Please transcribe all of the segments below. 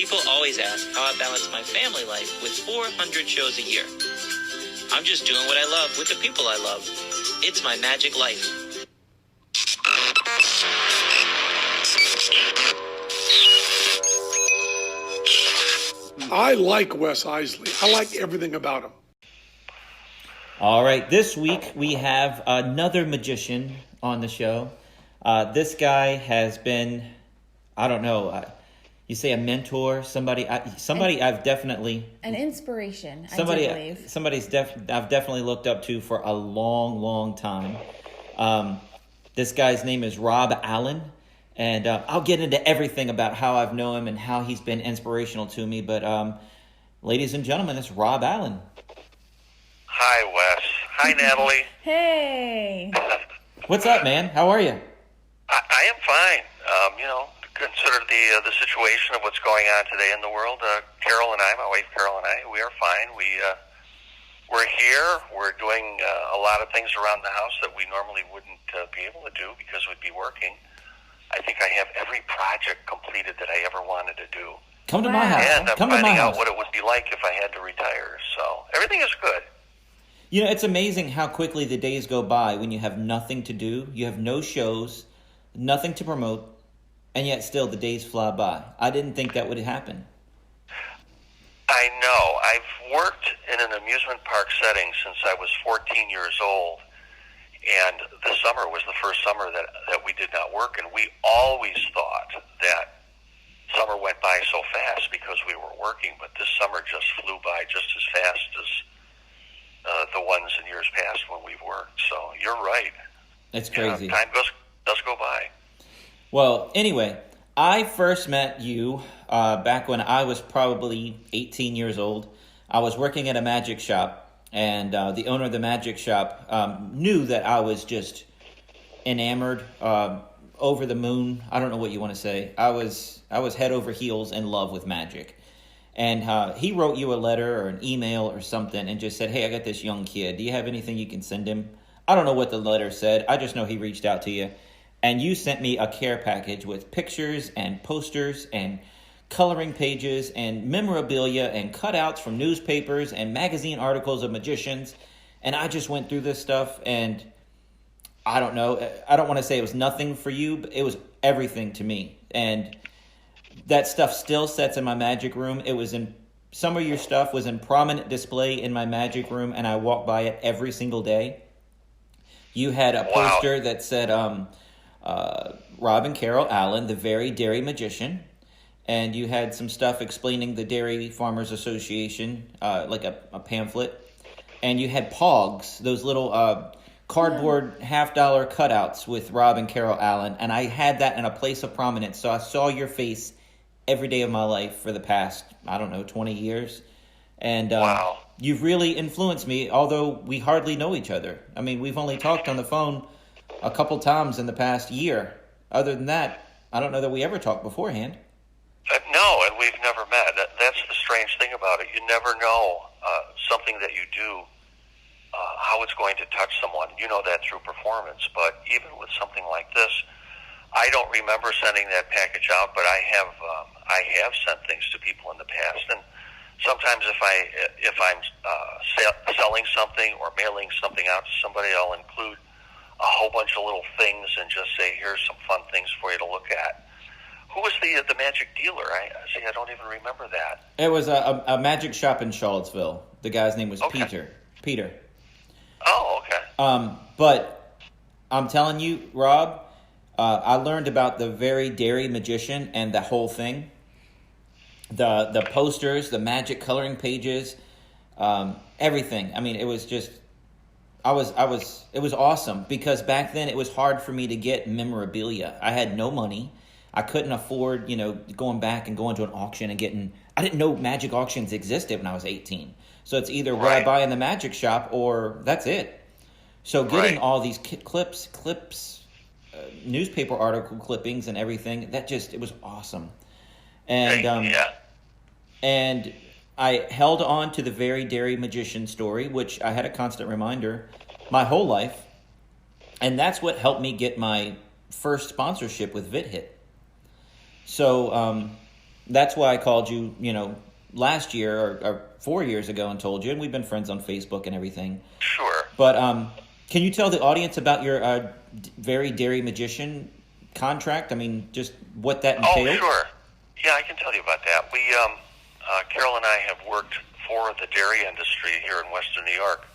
People always ask how I balance my family life with 400 shows a year. I'm just doing what I love with the people I love. It's my magic life. I like Wes Iseli. I like everything about him. All right, this week we have another magician on the show. This guy has been, I don't know, you say a mentor, somebody I've definitely... An inspiration, I believe. I've definitely looked up to for a long, long time. This guy's name is Rob Allen, and I'll get into everything about how I've known him and how he's been inspirational to me, but ladies and gentlemen, it's Rob Allen. Hi, Wes. Hi, Natalie. Hey. What's up, man? How are you? I am fine. Consider the situation of what's going on today in the world. Carol and I, my wife Carol and I, we are fine. We're here. We're doing a lot of things around the house that we normally wouldn't be able to do because we'd be working. I think I have every project completed that I ever wanted to do. Come to my house. And I'm finding out what it would be like if I had to retire. So everything is good. You know, it's amazing how quickly the days go by when you have nothing to do. You have no shows, nothing to promote, and yet still the days fly by. I didn't think that would happen. I know. I've worked in an amusement park setting since I was 14 years old, and this summer was the first summer that we did not work, and we always thought that summer went by so fast because we were working, but this summer just flew by just as fast as the ones in years past when we've worked. So you're right. It's crazy. Time does go by. Well, anyway, I first met you back when I was probably 18 years old. I was working at a magic shop, and the owner of the magic shop knew that I was just enamored, over the moon. I don't know what you want to say. I was head over heels in love with magic. And he wrote you a letter or an email or something and just said, hey, I got this young kid. Do you have anything you can send him? I don't know what the letter said. I just know he reached out to you. And you sent me a care package with pictures and posters and coloring pages and memorabilia and cutouts from newspapers and magazine articles of magicians. And I just went through this stuff, and I don't know. I don't want to say it was nothing for you, but it was everything to me. And that stuff still sits in my magic room. Some of your stuff was in prominent display in my magic room, and I walk by it every single day. You had a poster that said, Rob and Carol Allen, the Very Dairy Magician. And you had some stuff explaining the Dairy Farmers Association, like a pamphlet. And you had Pogs, those little cardboard $50 cutouts with Rob and Carol Allen. And I had that in a place of prominence. So I saw your face every day of my life for the past, 20 years. And you've really influenced me, although we hardly know each other. I mean, we've only talked on the phone a couple times in the past year. Other than that, I don't know that we ever talked beforehand. No, and we've never met. That's the strange thing about it. You never know something that you do, how it's going to touch someone. You know that through performance. But even with something like this, I don't remember sending that package out, but I have sent things to people in the past. And sometimes if I'm selling something or mailing something out to somebody, I'll include a whole bunch of little things and just say, here's some fun things for you to look at. Who was the magic dealer? I don't even remember that. It was a magic shop in Charlottesville. The guy's name was Peter. Oh, okay. But I'm telling you, Rob, I learned about the Very Dairy Magician and the whole thing. The posters, the magic coloring pages, everything. I mean, it was just, it was awesome, because back then it was hard for me to get memorabilia. I had no money. I couldn't afford, going back and going to an auction and getting, I didn't know magic auctions existed when I was 18. So it's either what I buy in the magic shop or that's it. So getting all these clips, newspaper article clippings and everything, it was awesome. And and I held on to the Very Dairy Magician story, which I had a constant reminder my whole life. And that's what helped me get my first sponsorship with VidHit. So that's why I called you, last year or 4 years ago and told you, and we've been friends on Facebook and everything. Sure. But can you tell the audience about your very Dairy Magician contract? I mean, just what that entails? Oh, sure. Yeah, I can tell you about that. We, Carol and I have worked for the dairy industry here in Western New York.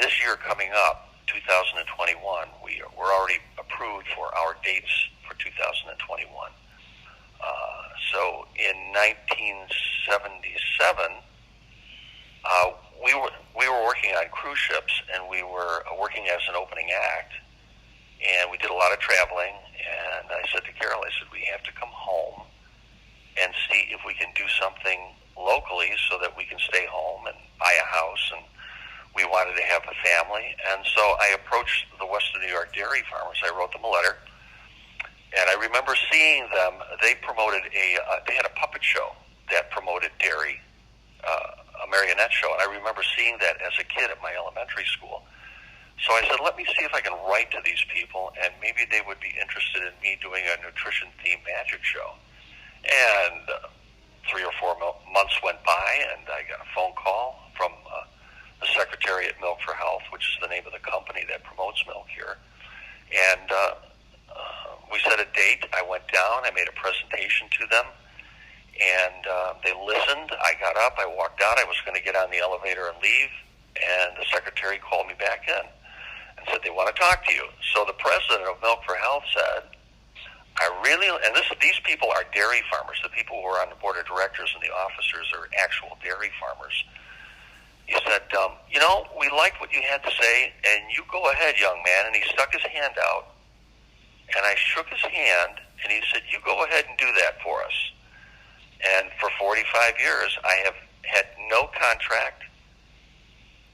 This year coming up, 2021, we're already approved for our dates for 2021. So in 1977, we were working on cruise ships, and we were working as an opening act, and we did a lot of traveling. And I said to Carol, we have to come home and see if we can do something locally so that we can stay home and buy a house. And we wanted to have a family, and so I approached the Western New York dairy farmers. I wrote them a letter. And I remember seeing them. They promoted they had a puppet show that promoted dairy, a marionette show. And I remember seeing that as a kid at my elementary school. So I said, let me see if I can write to these people, and maybe they would be interested in me doing a nutrition-themed magic show. And 3 or 4 months went by, and I got a phone call from the secretary at Milk for Health, which is the name of the company that promotes milk here. And we set a date. I went down. I made a presentation to them, and they listened. I got up. I walked out. I was going to get on the elevator and leave, and the secretary called me back in and said they want to talk to you. So the president of Milk for Health said, these people are dairy farmers. The people who are on the board of directors and the officers are actual dairy farmers. He said, we liked what you had to say, and you go ahead, young man. And he stuck his hand out. And I shook his hand, and he said, you go ahead and do that for us. And for 45 years, I have had no contract,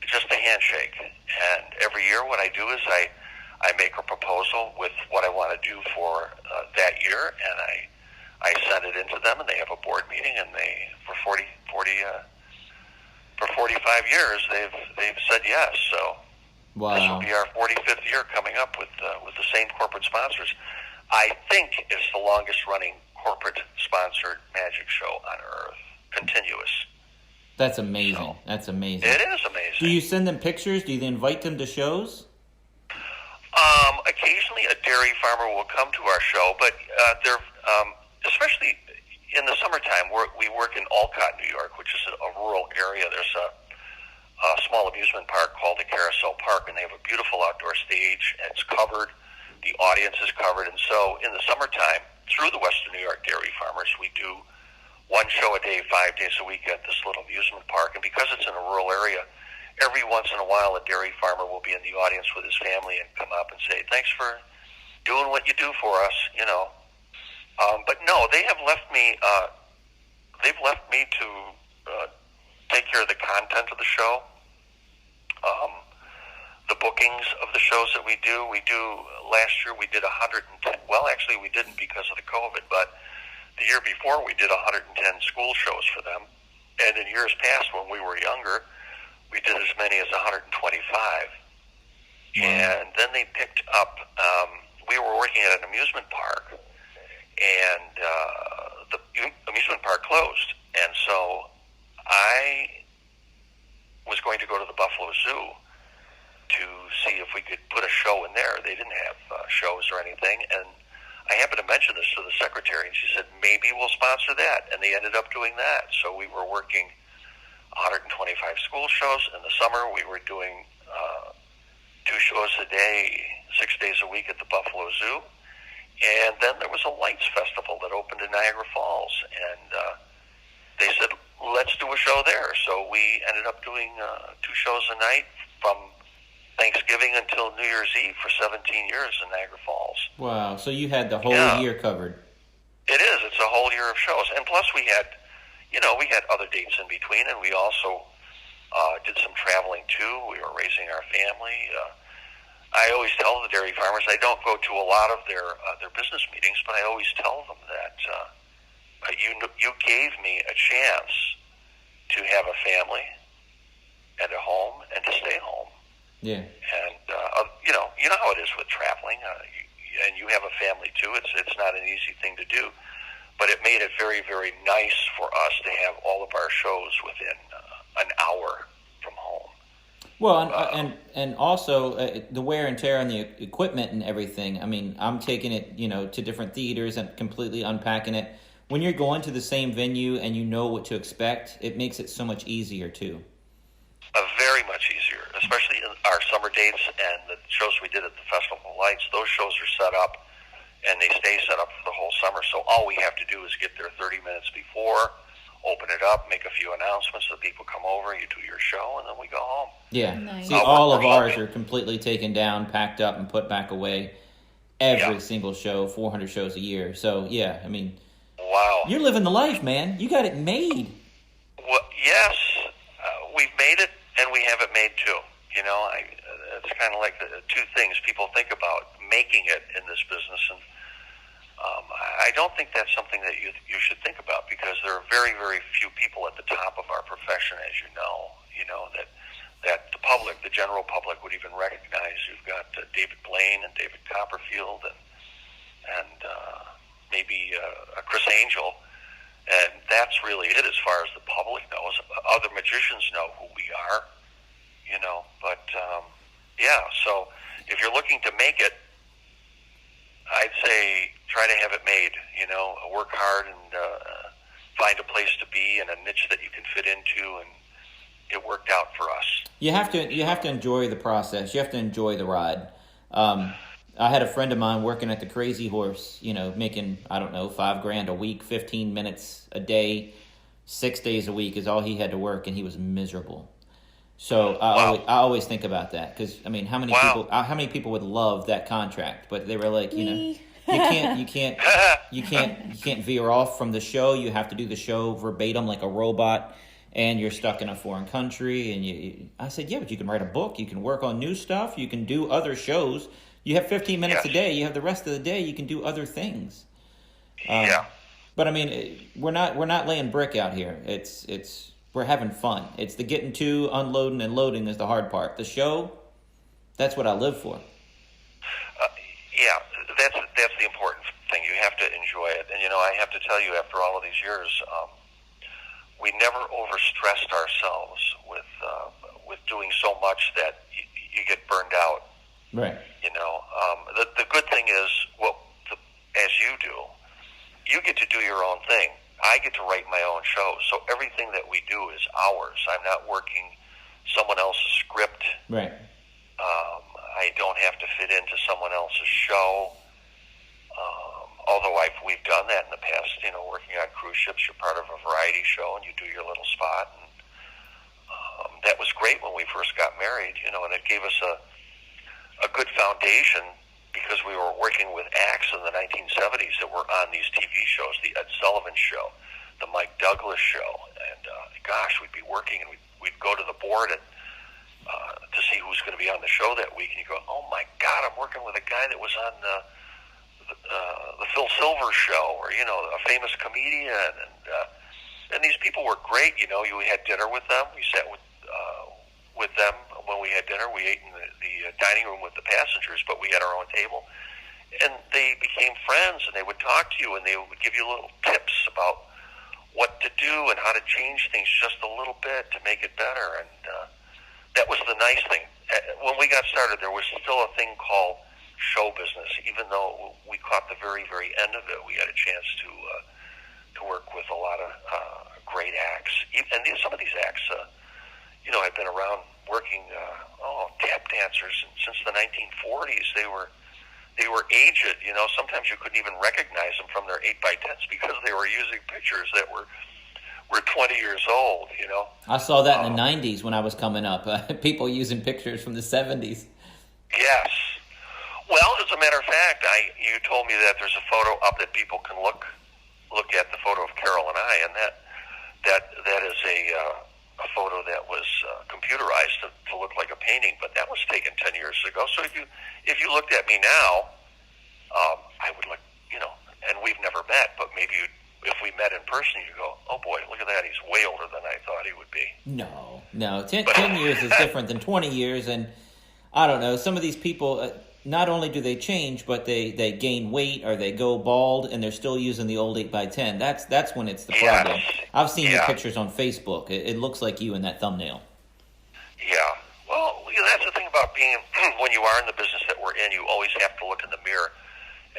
just a handshake. And every year what I do is I make a proposal with what I want to do for that year, and I send it into them, and they have a board meeting, and for 45 years, they've said yes. So wow. This will be our 45th year coming up with the same corporate sponsors. I think it's the longest-running corporate-sponsored magic show on Earth, continuous. That's amazing. That's amazing. It is amazing. Do you send them pictures? Do you invite them to shows? Occasionally, a dairy farmer will come to our show, but they're especially in the summertime. We work in Olcott, New York, which is a rural area. There's a small amusement park called the Carousel Park, and they have a beautiful outdoor stage. And it's covered. The audience is covered. And so in the summertime, through the Western New York Dairy Farmers, we do one show a day, 5 days a week at this little amusement park. And because it's in a rural area, every once in a while a dairy farmer will be in the audience with his family and come up and say, thanks for doing what you do for us, But no, they have left me, to take care of the content of the show. The bookings of the shows that we do. Last year we did 110. Well, actually we didn't because of the COVID, but the year before we did 110 school shows for them. And in years past when we were younger, we did as many as 125. And then they picked up, we were working at an amusement park, and the amusement park closed. And so I was going to go to the Buffalo Zoo to see if we could put a show in there. They didn't have shows or anything, and I happened to mention this to the secretary, and she said, maybe we'll sponsor that, and they ended up doing that. So we were working 125 school shows. In the summer, we were doing 2 shows a day, 6 days a week at the Buffalo Zoo, and then there was a lights festival that opened in Niagara Falls, and they said, let's do a show there. So we ended up doing 2 shows a night from Thanksgiving until New Year's Eve for 17 years in Niagara Falls. Wow, so you had the whole year covered. It is. It's a whole year of shows. And plus we had other dates in between, and we also did some traveling too. We were raising our family. I always tell the dairy farmers, I don't go to a lot of their business meetings, but I always tell them that you gave me a chance to have a family and a home and to stay home. Yeah. And you know how it is with traveling, and you have a family too. It's not an easy thing to do, but it made it very, very nice for us to have all of our shows within an hour from home. Well, and also the wear and tear on the equipment and everything. I mean, I'm taking it, to different theaters and completely unpacking it. When you're going to the same venue and you know what to expect, it makes it so much easier too. Very much easier, especially in our summer dates and the shows we did at the Festival of Lights. Those shows are set up, and they stay set up for the whole summer. So all we have to do is get there 30 minutes before, open it up, make a few announcements so people come over, you do your show, and then we go home. Yeah. Nice. See, all of ours are completely taken down, packed up, and put back away. Every single show, 400 shows a year. So, yeah, I mean, wow. You're living the life, man. You got it made. Well, yes, we've made it, and we have it made too. It's kind of like the two things people think about, making it in this business, and I don't think that's something that you should think about, because there are very, very few people at the top of our profession, as you know, that the public, the general public, would even recognize. You've got David Blaine and David Copperfield and maybe Chris Angel, and that's really it as far as the public knows. Other magicians know who we are, but so if you're looking to make it, I'd say try to have it made, work hard and find a place to be and a niche that you can fit into, and it worked out for us. You have to enjoy the process. You have to enjoy the ride. I had a friend of mine working at the Crazy Horse, making, I don't know, $5,000 a week, 15 minutes a day, 6 days a week is all he had to work, and he was miserable. So I always think about that, because I mean, how many people would love that contract? But they were like, you can't veer off from the show. You have to do the show verbatim like a robot, and you're stuck in a foreign country. And I said, yeah, but you can write a book. You can work on new stuff. You can do other shows. You have 15 minutes a day. You have the rest of the day. You can do other things. But I mean, we're not laying brick out here. We're having fun. It's the getting to, unloading, and loading is the hard part. The show, that's what I live for. That's the important thing. You have to enjoy it. And, I have to tell you, after all of these years, we never overstressed ourselves with doing so much that you get burned out. Right. The good thing is, as you do, you get to do your own thing. I get to write my own show, so everything that we do is ours. I'm not working someone else's script. Right. I don't have to fit into someone else's show. Although we've done that in the past, working on cruise ships, you're part of a variety show and you do your little spot. And that was great when we first got married, and it gave us a good foundation, because we were working with acts in the 1970s that were on these TV shows, the Ed Sullivan Show, the Mike Douglas Show, and we'd be working, and we'd go to the board to see who's going to be on the show that week, and you go, oh my God, I'm working with a guy that was on the Phil Silver Show, or a famous comedian, and these people were great. You had dinner with them, we sat with them. When we had dinner, we ate in the dining room with the passengers, but we had our own table. And they became friends, and they would talk to you, and they would give you little tips about what to do and how to change things just a little bit to make it better. And that was the nice thing. When we got started, there was still a thing called show business. Even though we caught the very, very end of it, we had a chance to work with a lot of great acts. And some of these acts, had been around working tap dancers since the 1940s. They were aged. Sometimes you couldn't even recognize them from their 8x10s because they were using pictures that were 20 years old. I saw that in the 90s when I was coming up. People using pictures from the 70s. Yes. Well, as a matter of fact, you told me that there's a photo up that people can look at, the photo of Carol and I, and that is a photo that was computerized to look like a painting, but that was taken 10 years ago. So if you looked at me now, I would look, and we've never met, but maybe if we met in person, you'd go, oh boy, look at that, he's way older than I thought he would be. No. 10 years is different than 20 years, and I don't know, some of these people, not only do they change, but they gain weight or they go bald, and they're still using the old 8x10. That's when it's the problem. I've seen your pictures on Facebook. It looks like you in that thumbnail. Yeah. Well, that's the thing about being, when you are in the business that we're in, you always have to look in the mirror.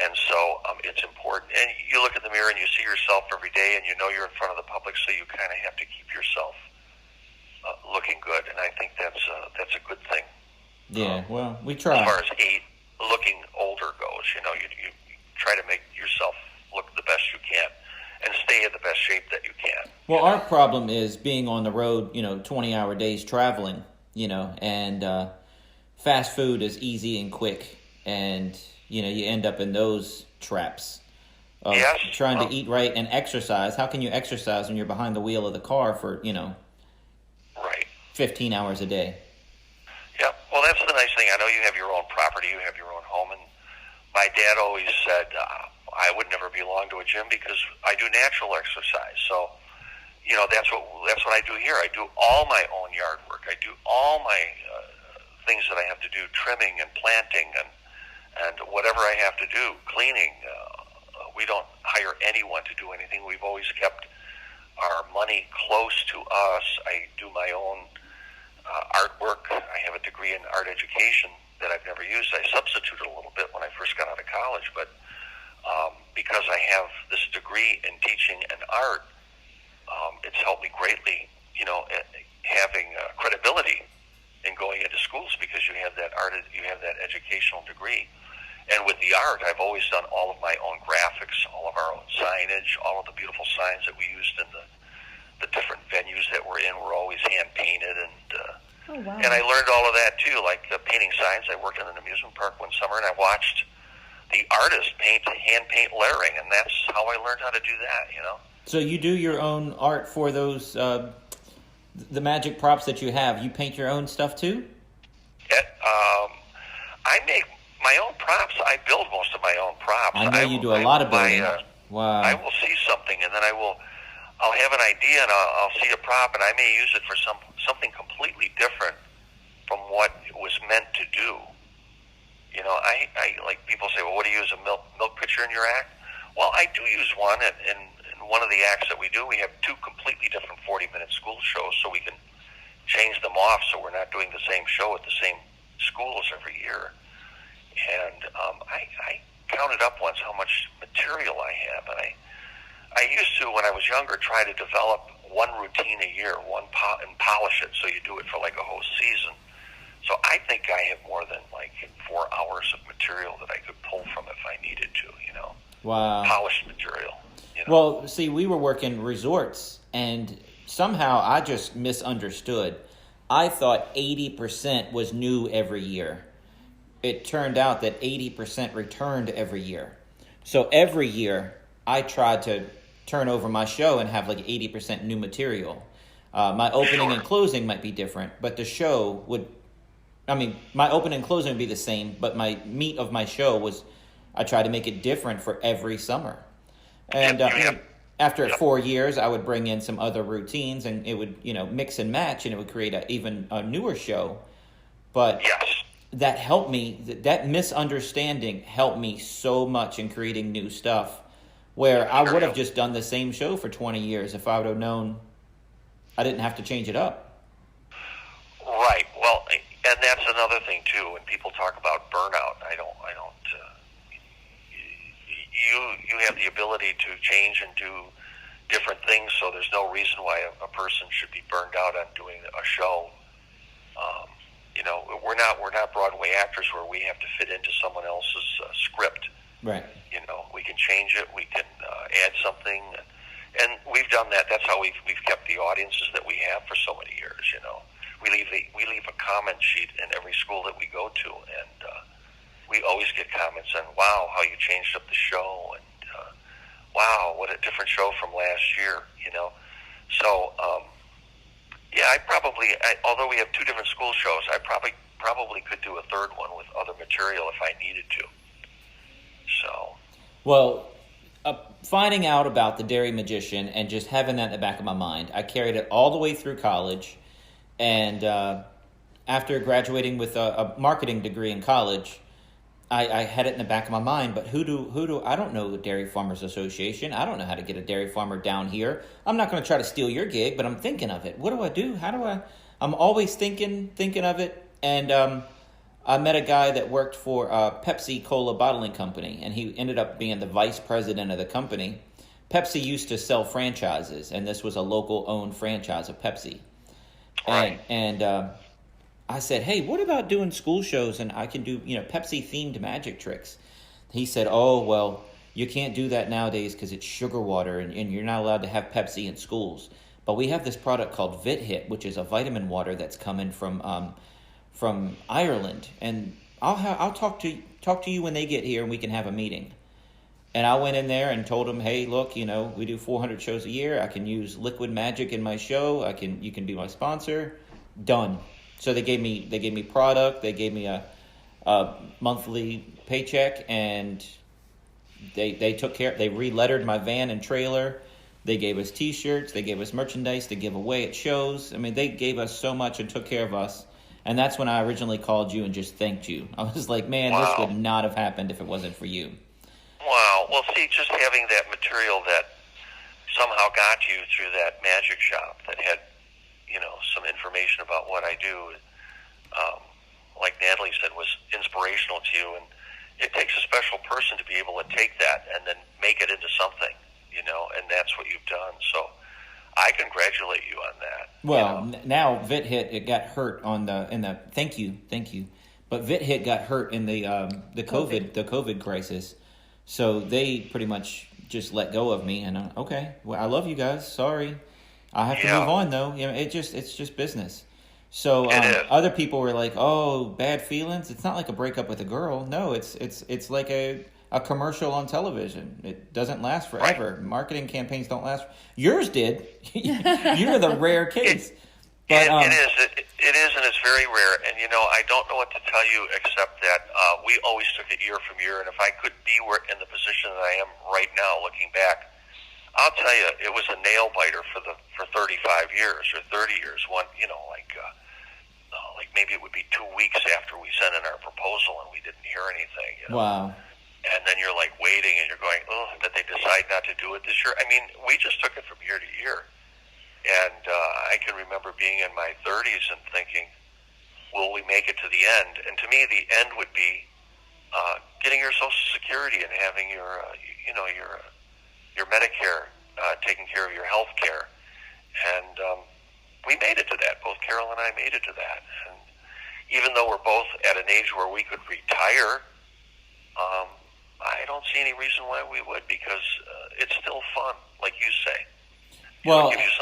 And so it's important. And you look in the mirror and you see yourself every day, and you know you're in front of the public, so you kind of have to keep yourself looking good. And I think that's a good thing. Yeah, well, we try. As far as looking older goes, you try to make yourself look the best you can and stay in the best shape that you can. Well, our problem is being on the road, 20-hour days traveling, and fast food is easy and quick, and you end up in those traps of trying to eat right and exercise. How can you exercise when you're behind the wheel of the car for, right, 15 hours a day? Yeah, well, that's the nice thing. I know you have your own property, you have your own home, and my dad always said I would never belong to a gym because I do natural exercise. So, that's what I do here. I do all my own yard work. I do all my things that I have to do, trimming and planting and whatever I have to do, cleaning. We don't hire anyone to do anything. We've always kept our money close to us. I do my own artwork. I have a degree in art education that I've never used. I substituted a little bit when I first got out of college, but because I have this degree in teaching and art, it's helped me greatly, having credibility in going into schools because you have that educational degree. And with the art, I've always done all of my own graphics, all of our own signage, all of the beautiful signs that we used in the different venues that we're in were always hand painted, and wow. and I learned all of that too, like the painting signs. I worked in an amusement park one summer, and I watched the artist hand paint lettering, and that's how I learned how to do that. So you do your own art for those the magic props that you have. You paint your own stuff too? I make my own props. I build most of my own props. I know you do a lot of building. Wow. I will see something, and then I'll have an idea, and I'll see a prop, and I may use it for something completely different from what it was meant to do. I like people say, well, what do you use, a milk pitcher in your act? Well, I do use one, and in one of the acts that we do, we have two completely different 40-minute school shows, so we can change them off so we're not doing the same show at the same schools every year. And I counted up once how much material I have, and I used to, when I was younger, try to develop one routine a year, and polish it so you do it for like a whole season. So I think I have more than like 4 hours of material that I could pull from if I needed to, Wow. Polished material. Well, see, we were working resorts, and somehow I just misunderstood. I thought 80% was new every year. It turned out that 80% returned every year. So every year, I tried to turn over my show and have like 80% new material. My opening and closing might be different, but the show would... my opening and closing would be the same, but my meat of my show was... I tried to make it different for every summer. And after 4 years, I would bring in some other routines, and it would, mix and match, and it would create even a newer show. But that helped me, that misunderstanding helped me so much in creating new stuff, where I would have just done the same show for 20 years if I would have known I didn't have to change it up. Right. Well, and that's another thing, too. When people talk about burnout, I don't you have the ability to change and do different things, so there's no reason why a person should be burned out on doing a show. We're not Broadway actors where we have to fit into someone else's script. Right. We can change it, we can add something, and we've done that. That's how we've kept the audiences that we have for so many years. We leave a comment sheet in every school that we go to, and we always get comments on, wow, how you changed up the show, and wow, what a different show from last year, So, although we have two different school shows, I probably could do a third one with other material if I needed to. So. Well, finding out about the Dairy Magician and just having that in the back of my mind, I carried it all the way through college, and after graduating with a marketing degree in college, I had it in the back of my mind, but who do I don't know the Dairy Farmers Association. I don't know how to get a dairy farmer down here. I'm not going to try to steal your gig, but I'm thinking of it. What do I do? How do I? I'm always thinking of it. And I met a guy that worked for Pepsi Cola Bottling Company, and he ended up being the vice president of the company. Pepsi used to sell franchises, and this was a local-owned franchise of Pepsi. Right. And I said, hey, what about doing school shows and I can do, Pepsi-themed magic tricks? He said, oh, well, you can't do that nowadays because it's sugar water and you're not allowed to have Pepsi in schools. But we have this product called VitHit, which is a vitamin water that's coming from Ireland. And I'll talk to you when they get here and we can have a meeting. And I went in there and told them, hey, look, we do 400 shows a year. I can use liquid magic in my show. You can be my sponsor. Done. So they gave me product. They gave me a monthly paycheck, and they took care. They re-lettered my van and trailer. They gave us T-shirts. They gave us merchandise to give away at shows. I mean, they gave us so much and took care of us. And that's when I originally called you and just thanked you. I was like, man, Wow. This would not have happened if it wasn't for you. Wow. Well, see, just having that material that somehow got you through that magic shop that had, some information about what I do, like Natalie said, was inspirational to you. And it takes a special person to be able to take that and then make it into something, and that's what you've done. So I congratulate you on that. Well, now VitHit, it got hurt thank you. But VitHit got hurt in the COVID crisis. So they pretty much just let go of me, and okay, well, I love you guys. Sorry, I have to move on though. It's just business. So other people were like, "Oh, bad feelings." It's not like a breakup with a girl. No, it's like a commercial on television. It doesn't last forever. Right. Marketing campaigns don't last. Yours did. You're the rare case. But, it is, and it's very rare. And I don't know what to tell you except that we always took it year from year. And if I could be in the position that I am right now, looking back, I'll tell you, it was a nail biter for 35 years or 30 years. One, like maybe it would be 2 weeks after we sent in our proposal and we didn't hear anything. Wow. And then you're like waiting, and you're going, oh, did they decide not to do it this year? I mean, we just took it from year to year. And I can remember being in my 30s and thinking, will we make it to the end? And to me, the end would be getting your Social Security and having your Medicare, taking care of your health care. And we made it to that. Both Carol and I made it to that. And even though we're both at an age where we could retire, I don't see any reason why we would, because it's still fun, like you say. It'll give you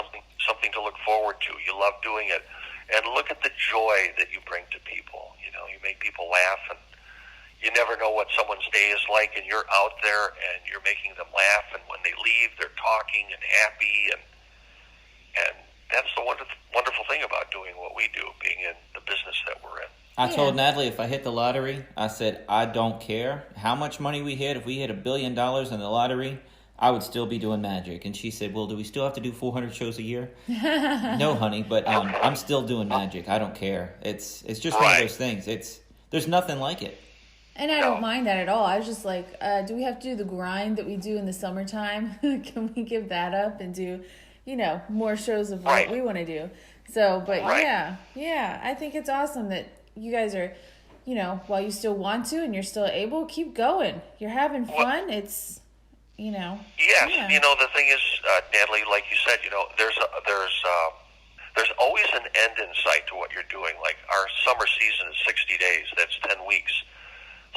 something to look forward to. You love doing it. And look at the joy that you bring to people. You make people laugh, and you never know what someone's day is like, and you're out there and you're making them laugh, and when they leave, they're talking and happy, and that's the wonderful thing about doing what we do, being in the business that we're in. I told Natalie if I hit the lottery, I said, I don't care how much money we hit. If we hit $1 billion in the lottery, I would still be doing magic. And she said, well, do we still have to do 400 shows a year? No, honey, but I'm still doing magic. I don't care. It's just one of those things. There's nothing like it. And I don't mind that at all. I was just like, do we have to do the grind that we do in the summertime? Can we give that up and do, more shows of what we want to do? So, but yeah, I think it's awesome that you guys are, while you still want to and you're still able, keep going. You're having fun. It's, Yes. Yeah. The thing is, Natalie, like you said, there's always an end in sight to what you're doing. Like our summer season is 60 days. That's 10 weeks.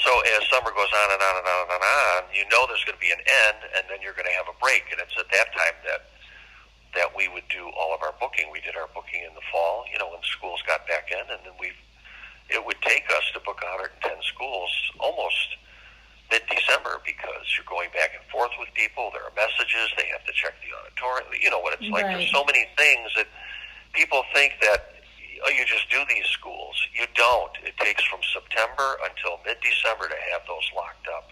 So as summer goes on and on and on and on, there's going to be an end, and then you're going to have a break. And it's at that time that we would do all of our booking. We did our booking in the fall, when schools got back in, and then it would take us to book 110 schools almost mid-December, because you're going back and forth with people. There are messages. They have to check the auditorium. You know what it's like. There's so many things that people think that, you just do these schools. You don't. It takes from September until mid-December to have those locked up,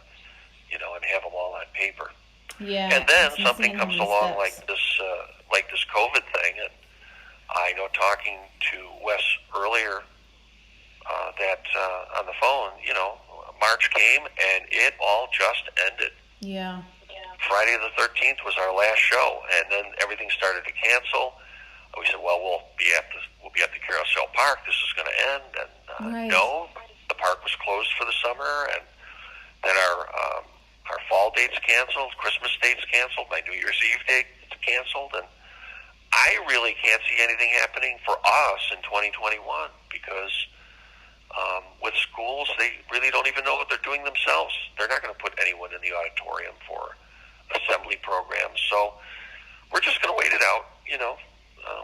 and have them all on paper. Yeah. And then something comes along like this COVID thing, and I know, talking to Wes earlier, that on the phone, March came, and it all just ended. Yeah. Friday the 13th was our last show, and then everything started to cancel. We said, well, we'll be at the Carousel Park. This is going to end, and Right. no, the park was closed for the summer, and then our fall dates canceled, Christmas dates canceled, my New Year's Eve date canceled, and I really can't see anything happening for us in 2021 because with schools, they really don't even know what they're doing themselves. They're not going to put anyone in the auditorium for assembly programs, so we're just going to wait it out.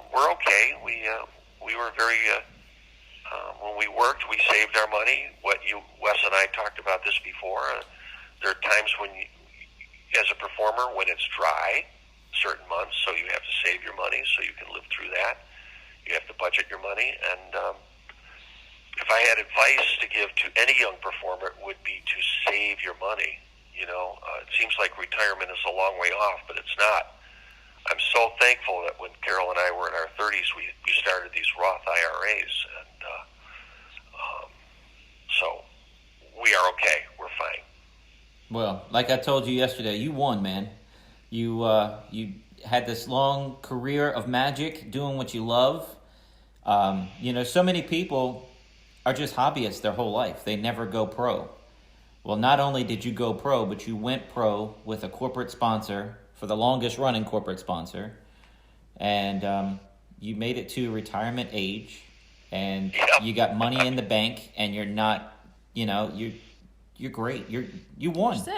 We're okay. We were very when we worked, we saved our money. Wes and I talked about this before. There are times when, as a performer, when it's dry, certain months, so you have to save your money so you can live through that. You have to budget your money, and if I had advice to give to any young performer, it would be to save your money. It seems like retirement is a long way off, but it's not. I'm so thankful that when Carol and I were in our 30s, we started these Roth IRAs, and so we are okay. We're fine. Well, like I told you yesterday, you won, man. You had this long career of magic, doing what you love. So many people are just hobbyists their whole life. They never go pro. Well, not only did you go pro, but you went pro with a corporate sponsor, for the longest running corporate sponsor, and you made it to retirement age, and you got money in the bank, and you're not, you're great. You won. That's it.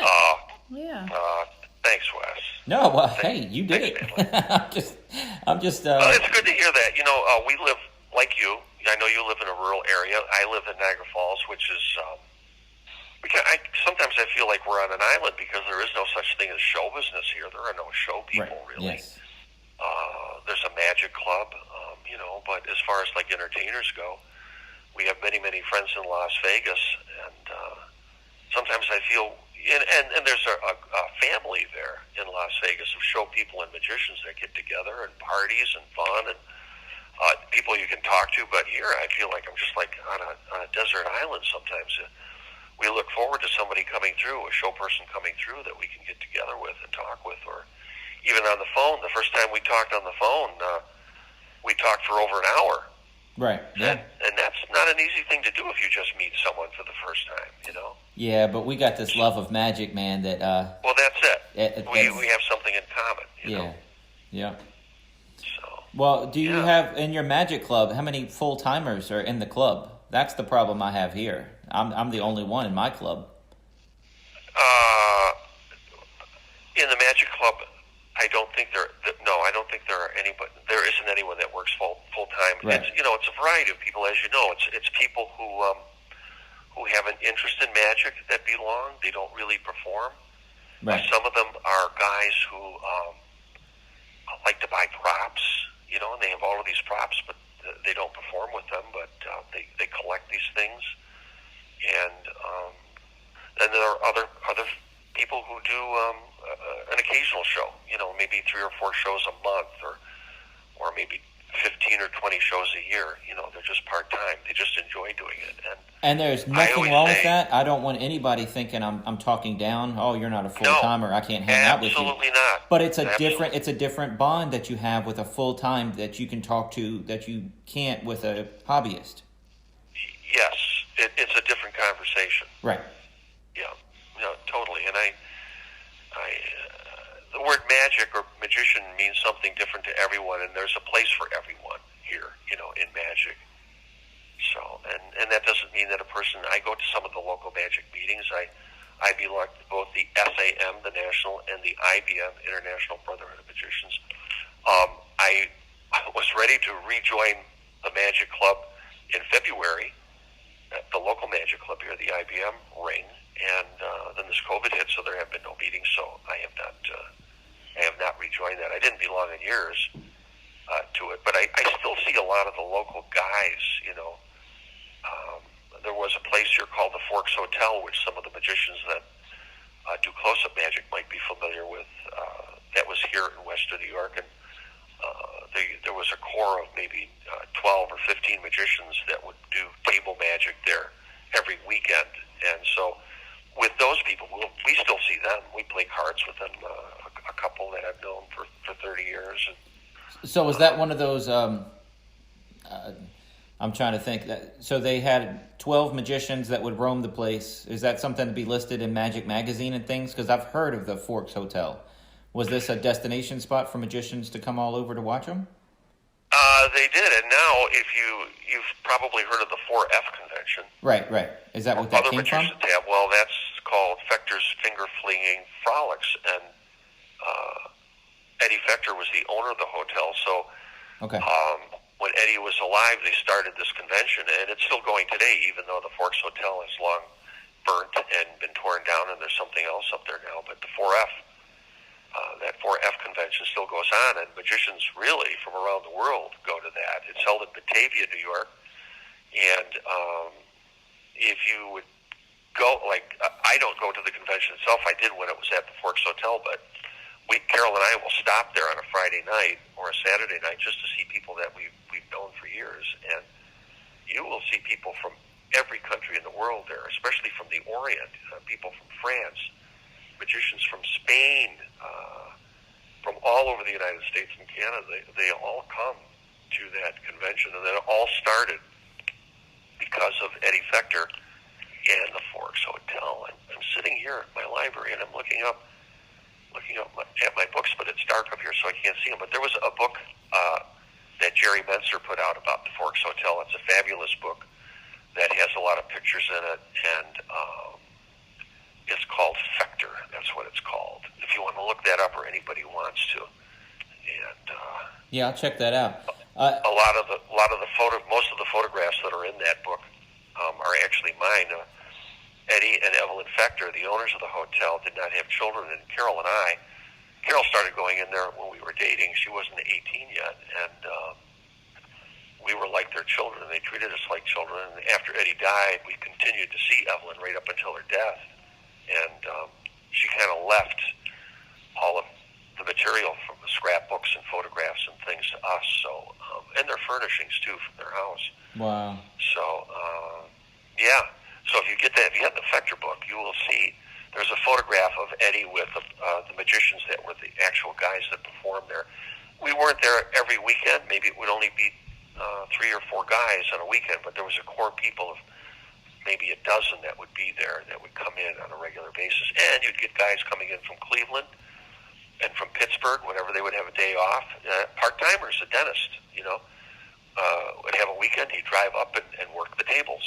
Yeah. Thanks, Wes. No, well, hey, you did it. I'm just. Well, it's good to hear that. We live like you. I know you live in a rural area. I live in Niagara Falls, which is. Sometimes I feel like we're on an island because there is no such thing as show business here. There are no show people, right. really. Yes. There's a magic club, but as far as like entertainers go, we have many, many friends in Las Vegas, and sometimes I feel, and there's a family there in Las Vegas of show people and magicians that get together and parties and fun and people you can talk to. But here, I feel like I'm just like on a desert island sometimes. We look forward to somebody coming through, a show person coming through that we can get together with and talk with, or even on the phone. The first time we talked on the phone, we talked for over an hour. Right. Yeah. And that's not an easy thing to do if you just meet someone for the first time, Yeah, but we got this love of magic, man. That. Well, that's it. We have something in common. Yeah. So. Well, do you have in your magic club? How many full timers are in the club? That's the problem I have here. I'm the only one in my club. In the Magic Club, I don't think there are any, but there isn't anyone that works full time. Right. It's a variety of people, as you know. It's people who have an interest in magic that belong. They don't really perform. Right. Some of them are guys who like to buy props, and they have all of these props, but they don't perform with them. But they collect these things, and then there are other people who do an occasional show. Maybe 3 or 4 shows a month, or maybe 15 or 20 shows a year. They're just part-time. They just enjoy doing it. And there's nothing wrong with that. I don't want anybody thinking I'm talking down. Oh, you're not a full-timer. I can't hang out with you. Absolutely not. But it's a different bond that you have with a full-time that you can talk to that you can't with a hobbyist. Yes, it's a different conversation. Right. Yeah, totally. And the word magic or magician means something different to everyone, and there's a place for everyone here, in magic. So, and that doesn't mean that I go to some of the local magic meetings. I belong to both the SAM, the National, and the IBM, International Brotherhood of Magicians. I was ready to rejoin the Magic Club in February, at the local Magic Club here, the IBM ring, and then this COVID hit, so there have been no meetings. So I have not rejoined that. I didn't belong in years to it, but I still see a lot of the local guys. There was a place here called the Forks Hotel, which some of the magicians that do close-up magic might be familiar with. That was here in Western New York, and there was a core of maybe 12 or 15 magicians that would do table magic there every weekend. And so with those people, we still see them. We play cards with them. A couple that I've known for 30 years. And, So was that one of those? I'm trying to think. So they had 12 magicians that would roam the place. Is that something to be listed in Magic Magazine and things? Because I've heard of the Forks Hotel. Was this a destination spot for magicians to come all over to watch them? They did, and now you've probably heard of the 4F convention. Right. Is that what that Other came from? magicians have. Well, that's called Fechter's Finger Flinging Frolics, and Eddie Fechter was the owner of the hotel. So, Okay. When Eddie was alive, they started this convention, and it's still going today, even though the Forks Hotel has long burnt and been torn down, and there's something else up there now. But the 4F. That 4F convention still goes on, and magicians really from around the world go to that. It's held in Batavia, New York, and if you would go, I don't go to the convention itself. I did when it was at the Forks Hotel, but Carol and I will stop there on a Friday night or a Saturday night just to see people that we've known for years, and you will see people from every country in the world there, especially from the Orient, people from France, magicians from Spain, from all over the United States and Canada. They all come to that convention, and then it all started because of Eddie Fechter and the Forks Hotel. I'm sitting here at my library, and I'm looking up at my books, but it's dark up here, so I can't see them. But there was a book that Jerry Menser put out about the Forks Hotel. It's a fabulous book that has a lot of pictures in it, and it's called Fechter. That's what it's called. If you want to look that up, or anybody wants to. And Yeah, I'll check that out. most of the photographs that are in that book are actually mine. Eddie and Evelyn Fechter, the owners of the hotel, did not have children, and Carol started going in there when we were dating. She wasn't 18 yet, and we were like their children. They treated us like children, and after Eddie died, we continued to see Evelyn right up until her death, and she kind of left all of the material from the scrapbooks and photographs and things to us, and their furnishings, too, from their house. Wow. So, yeah. So if you have the Fechter book, you will see there's a photograph of Eddie with the magicians that were the actual guys that performed there. We weren't there every weekend. Maybe it would only be 3 or 4 guys on a weekend, but there was a core people of maybe a dozen that would be there that would come in on a regular basis. And you'd get guys coming in from Cleveland and from Pittsburgh whenever they would have a day off. Part-timers, a dentist, would have a weekend. He'd drive up and work the tables,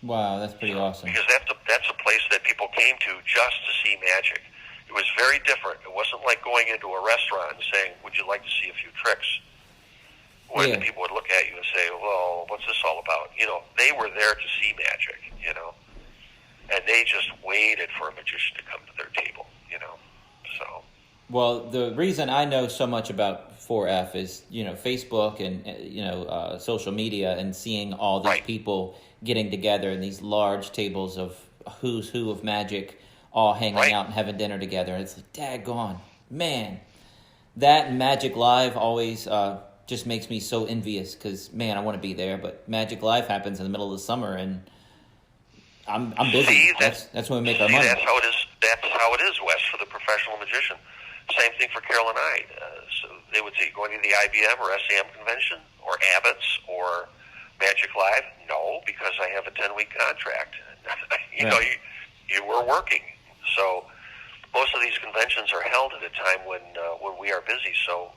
Wow, that's pretty awesome. Because that's a place that people came to just to see magic. It was very different. It wasn't like going into a restaurant and saying, "Would you like to see a few tricks?" When the people would look at you and say, "Well, what's this all about?" They were there to see magic, and they just waited for a magician to come to their table, So. Well, the reason I know so much about 4F is, Facebook and, social media, and seeing all these people getting together in these large tables of who's who of magic, all hanging out and having dinner together. It's like, daggone, man. That and Magiclife always just makes me so envious because, man, I want to be there. But Magiclife happens in the middle of the summer, and I'm busy. See, that's when we make our money. That's how it is. That's how it is, Wes, for the professional magician. Same thing for Carol and I. So they would say, going to the IBM or SAM convention or Abbott's or Magiclife? No, because I have a 10-week contract. You were working. So most of these conventions are held at a time when we are busy. So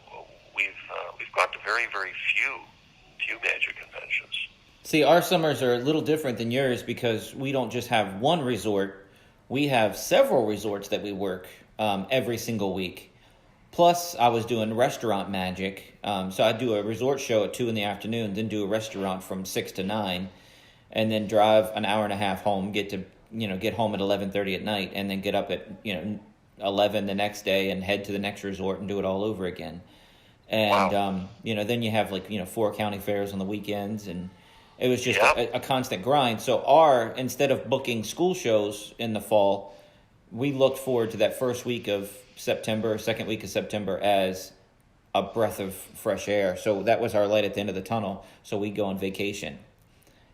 we've gone to very, very few magic conventions. See, our summers are a little different than yours because we don't just have one resort. We have several resorts that we work every single week. Plus, I was doing restaurant magic. So I do a resort show at 2 in the afternoon, then do a restaurant from 6 to 9, and then drive an hour and a half home, get home at 11:30 at night, and then get up at 11 the next day and head to the next resort and do it all over again. And wow. Then you have 4 county fairs on the weekends, and it was just a constant grind. So instead of booking school shows in the fall, we looked forward to that first week of September, second week of September, as a breath of fresh air. So that was our light at the end of the tunnel. So we go on vacation.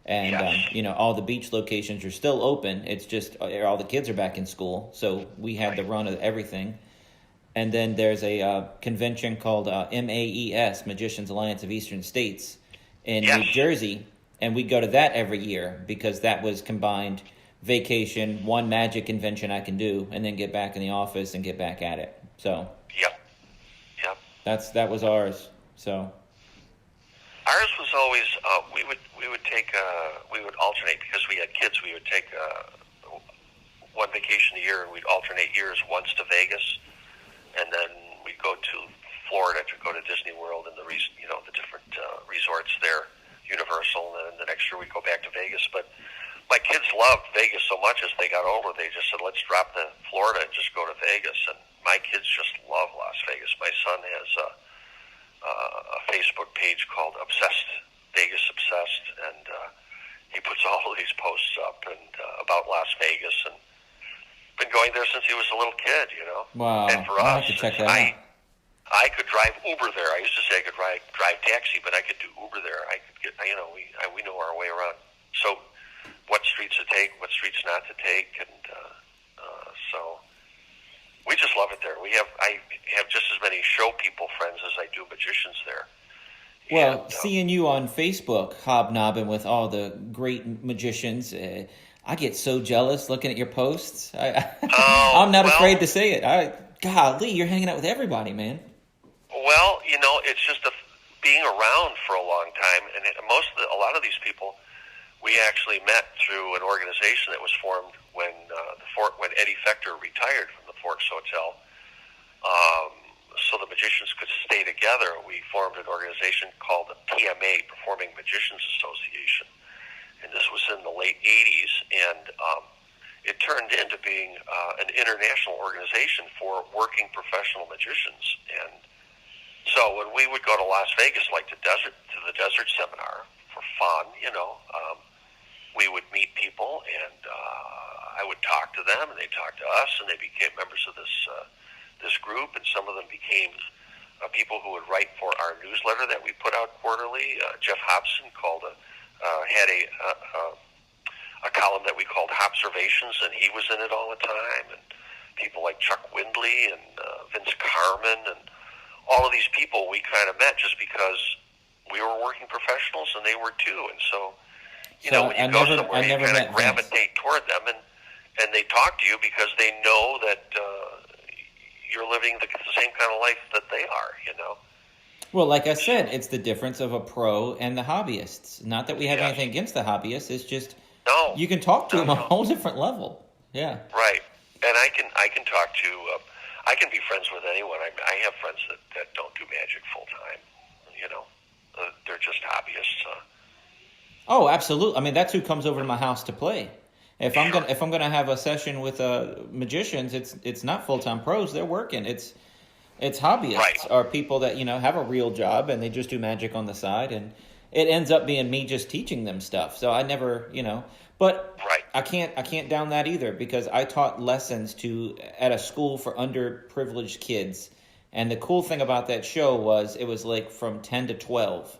And, Yes. all the beach locations are still open. It's just all the kids are back in school. So we had the run of everything. And then there's a convention called MAES, Magicians Alliance of Eastern States, in Yes. New Jersey. And we go to that every year because that was combined vacation, one magic convention I can do, and then get back in the office and get back at it. So Yep. that was ours. So Ours was always we would alternate because we had kids. We would take one vacation a year, and we'd alternate years. Once to Vegas, and then we'd go to Florida to go to Disney World and the different resorts there, Universal. And then the next year we'd go back to Vegas. But my kids loved Vegas so much as they got older, they just said, "Let's drop the Florida and just go to Vegas." And my kids just love Las Vegas. My son has a Facebook page called Vegas Obsessed, and he puts all of these posts up and about Las Vegas, and been going there since he was a little kid, wow, And for I'll us, have to check that out. I could drive Uber there. I used to say I could drive taxi, but I could do Uber there. I could get, we know our way around. So, what streets to take, what streets not to take, and so we just love it there. I have just as many show people friends as I do magicians there. Well, And, seeing you on Facebook hobnobbing with all the great magicians, I get so jealous looking at your posts. I'm not afraid to say it. Golly, you're hanging out with everybody, man. Well, it's just being around for a long time, and a lot of these people we actually met through an organization that was formed when Eddie Fector retired from the Forks Hotel. So the magicians could stay together. We formed an organization called the PMA, Performing Magicians Association, and this was in the late '80s, and it turned into being an international organization for working professional magicians. And so when we would go to Las Vegas, like to the desert seminar for fun, we would meet people, and I would talk to them, and they talked to us, and they became members of this group, and some of them became people who would write for our newsletter that we put out quarterly. Jeff Hobson had a column that we called Hobservations, and he was in it all the time, and people like Chuck Windley and Vince Carmen, and all of these people we kind of met just because we were working professionals and they were too. And so, when you go somewhere, you kind of gravitate toward them, and they talk to you because they know that you're living the same kind of life that they are, Well, like I said, it's the difference of a pro and the hobbyists. Not that we have anything against the hobbyists. It's just you can talk to them on a whole different level. Yeah. Right. And I can talk to I can be friends with anyone. I have friends that don't do magic full time. They're just hobbyists. Oh, absolutely. I mean, that's who comes over to my house to play. If I'm gonna have a session with magicians, it's not full-time pros. They're working. It's hobbyists or people that have a real job and they just do magic on the side, and it ends up being me just teaching them stuff. So I never but I can't down that either, because I taught lessons at a school for underprivileged kids, and the cool thing about that show was it was like from 10 to 12.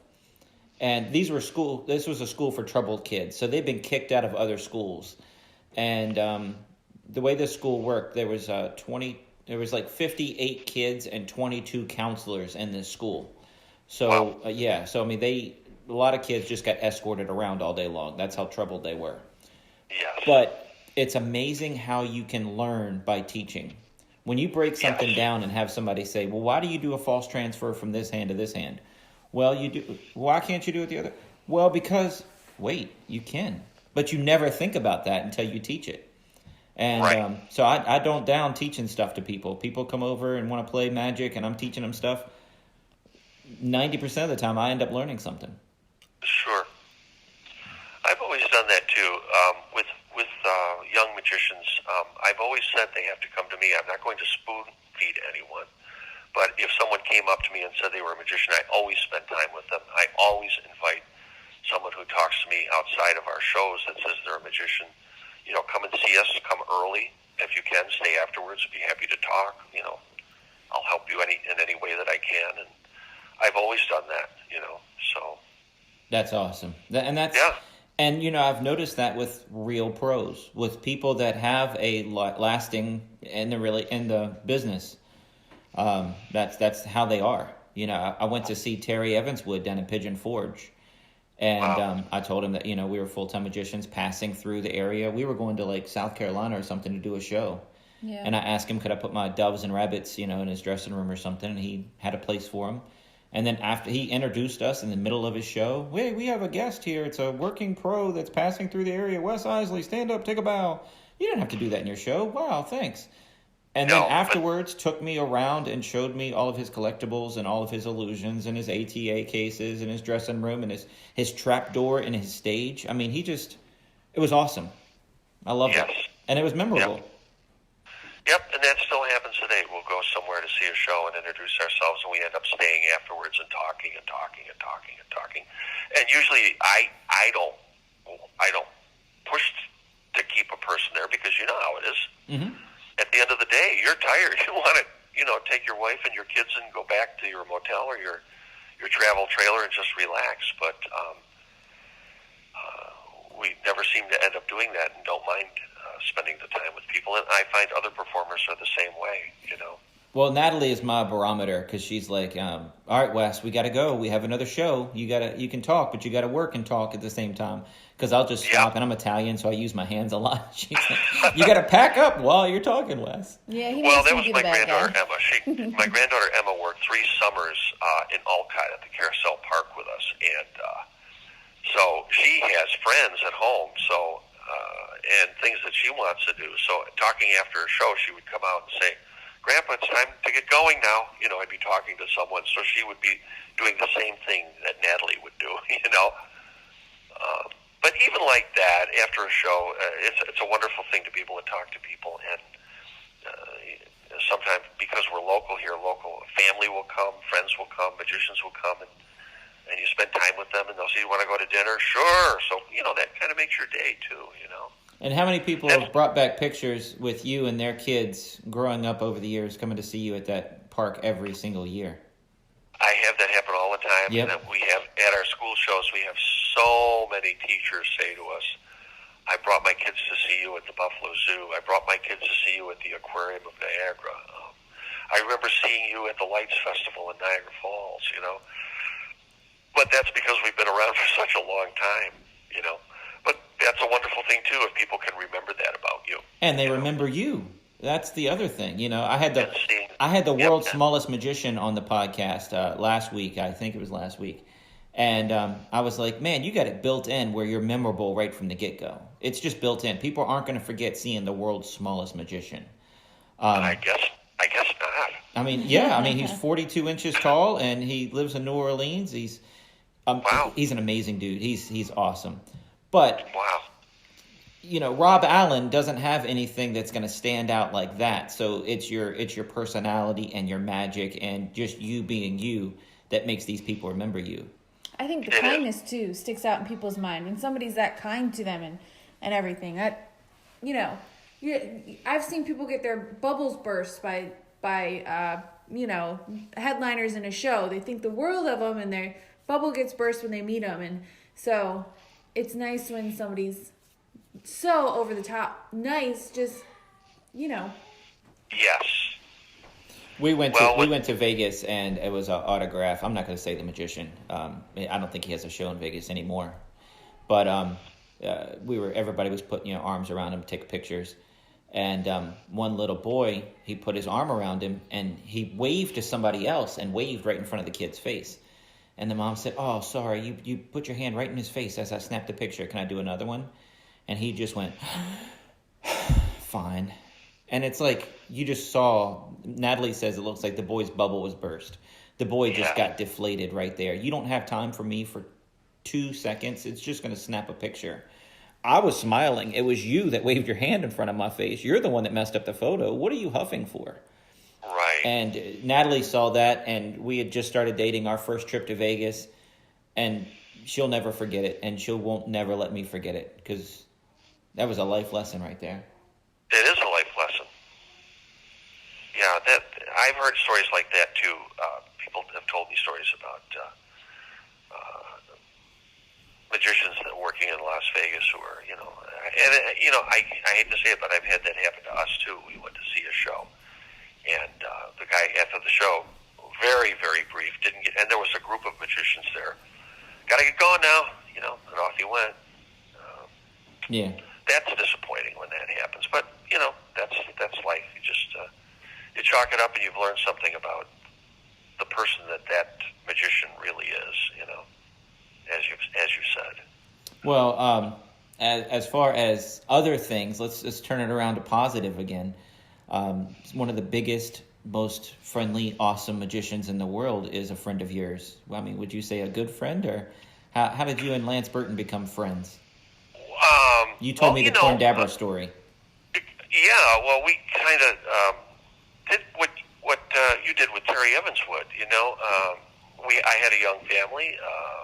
And this was a school for troubled kids. So they've been kicked out of other schools. And the way this school worked, there was like 58 kids and 22 counselors in this school. So, so I mean, a lot of kids just got escorted around all day long. That's how troubled they were. Yes. But it's amazing how you can learn by teaching. When you break something down and have somebody say, well, why do you do a false transfer from this hand to this hand? Well, you do. Why can't you do it the other? Well, because, you can. But you never think about that until you teach it. And so I don't down teaching stuff to people. People come over and want to play magic, and I'm teaching them stuff. 90% of the time, I end up learning something. Sure. I've always done that, too. With young magicians, I've always said they have to come to me. I'm not going to spoon feed anyone. But if someone came up to me and said they were a magician, I always spend time with them. I always invite someone who talks to me outside of our shows that says they're a magician. Come and see us. Come early if you can. Stay afterwards. Be happy to talk. I'll help you in any way that I can. And I've always done that. So that's awesome. And that's And, you know, I've noticed that with real pros, with people that have a lasting in the business. That's how they are. You know, I went to see Terry Evanswood down in Pigeon Forge, and I told him that, you know, we were full-time magicians passing through the area. We were going to like South Carolina or something to do a show. Yeah. And I asked him, could I put my doves and rabbits, you know, in his dressing room or something, and he had a place for them. And then after he introduced us in the middle of his show, hey, we have a guest here. It's a working pro that's passing through the area. Wes Iseli, stand up, take a bow. You didn't have to do that in your show. Wow, thanks. And then afterwards took me around and showed me all of his collectibles and all of his illusions and his ATA cases and his dressing room and his trap door and his stage. I mean, it was awesome. I loved it. And it was memorable. Yep, and that still happens today. We'll go somewhere to see a show and introduce ourselves, and we end up staying afterwards and talking and talking and talking and talking. And usually, I don't push to keep a person there because you know how it is. Mm-hmm. At the end of the day, you're tired. You want to, you know, take your wife and your kids and go back to your motel or your travel trailer and just relax. But we never seem to end up doing that and don't mind spending the time with people. And I find other performers are the same way, you know. Well, Natalie is my barometer because she's like, all right, Wes, we got to go. We have another show. You can talk, but you got to work and talk at the same time. Because I'll just stop, and I'm Italian, so I use my hands a lot. She's like, you got to pack up while you're talking, Wes. Yeah, well, that was my granddaughter Emma. My granddaughter Emma worked 3 summers in Olcott at the Carousel Park with us, and so she has friends at home. So and things that she wants to do. So talking after a show, she would come out and say, Grandpa, it's time to get going now. You know, I'd be talking to someone, so she would be doing the same thing that Natalie would do, you know. But even like that, after a show, it's a wonderful thing to be able to talk to people. And sometimes, because we're local here, local family will come, friends will come, magicians will come, and you spend time with them, and they'll say, you want to go to dinner? Sure. So, you know, that kind of makes your day, too, you know. And how many people have brought back pictures with you and their kids growing up over the years, coming to see you at that park every single year? I have that happen all the time. Yep. And we have, at our school shows, we have so many teachers say to us, I brought my kids to see you at the Buffalo Zoo. I brought my kids to see you at the Aquarium of Niagara. I remember seeing you at the Lights Festival in Niagara Falls, you know. But that's because we've been around for such a long time, you know. But that's a wonderful thing, too, if people can remember that about you. And they remember you. That's the other thing. You know, I had the world's smallest magician on the podcast last week. I think it was last week. And I was like, man, you got it built in where you're memorable right from the get-go. It's just built in. People aren't going to forget seeing the world's smallest magician. I guess not. I mean, yeah. I mean, he's 42 inches tall, and he lives in New Orleans. He's an amazing dude. He's awesome. But, you know, Rob Allen doesn't have anything that's going to stand out like that. So it's your personality and your magic and just you being you that makes these people remember you. I think the kindness, too, sticks out in people's mind. When somebody's that kind to them and everything. I've seen people get their bubbles burst by headliners in a show. They think the world of them, and their bubble gets burst when they meet them. And so it's nice when somebody's so over the top nice, just, you know. Yes. We went to Vegas, and it was an autograph. I'm not going to say the magician. I don't think he has a show in Vegas anymore. But everybody was putting arms around him to take pictures. And one little boy, he put his arm around him, and he waved to somebody else and waved right in front of the kid's face. And the mom said, oh, sorry, you put your hand right in his face as I snapped the picture. Can I do another one? And he just went, fine. And it's like you just saw, Natalie says it looks like the boy's bubble was burst. The boy just got deflated right there. You don't have time for me for 2 seconds. It's just going to snap a picture. I was smiling. It was you that waved your hand in front of my face. You're the one that messed up the photo. What are you huffing for? Right. And Natalie saw that, and we had just started dating our first trip to Vegas, and she'll never forget it, and won't never let me forget it, because that was a life lesson right there. It is a life lesson. Yeah, I've heard stories like that too. People have told me stories about magicians that are working in Las I hate to say it, but I've had that happen to us too. We went to see a show, and the guy after the show, very, very brief, didn't get, and there was a group of magicians there. Got to get going now, and off he went. Yeah. That's disappointing when that happens, but that's life. You just you chalk it up, and you've learned something about the person that magician really is. As you said. Well, as far as other things, let's turn it around to positive again. One of the biggest, most friendly, awesome magicians in the world is a friend of yours. I mean, would you say a good friend, or how did you and Lance Burton become friends? You told me the Corndabra story. Yeah, well, we kind of did what you did with Terry Evans would. I had a young family.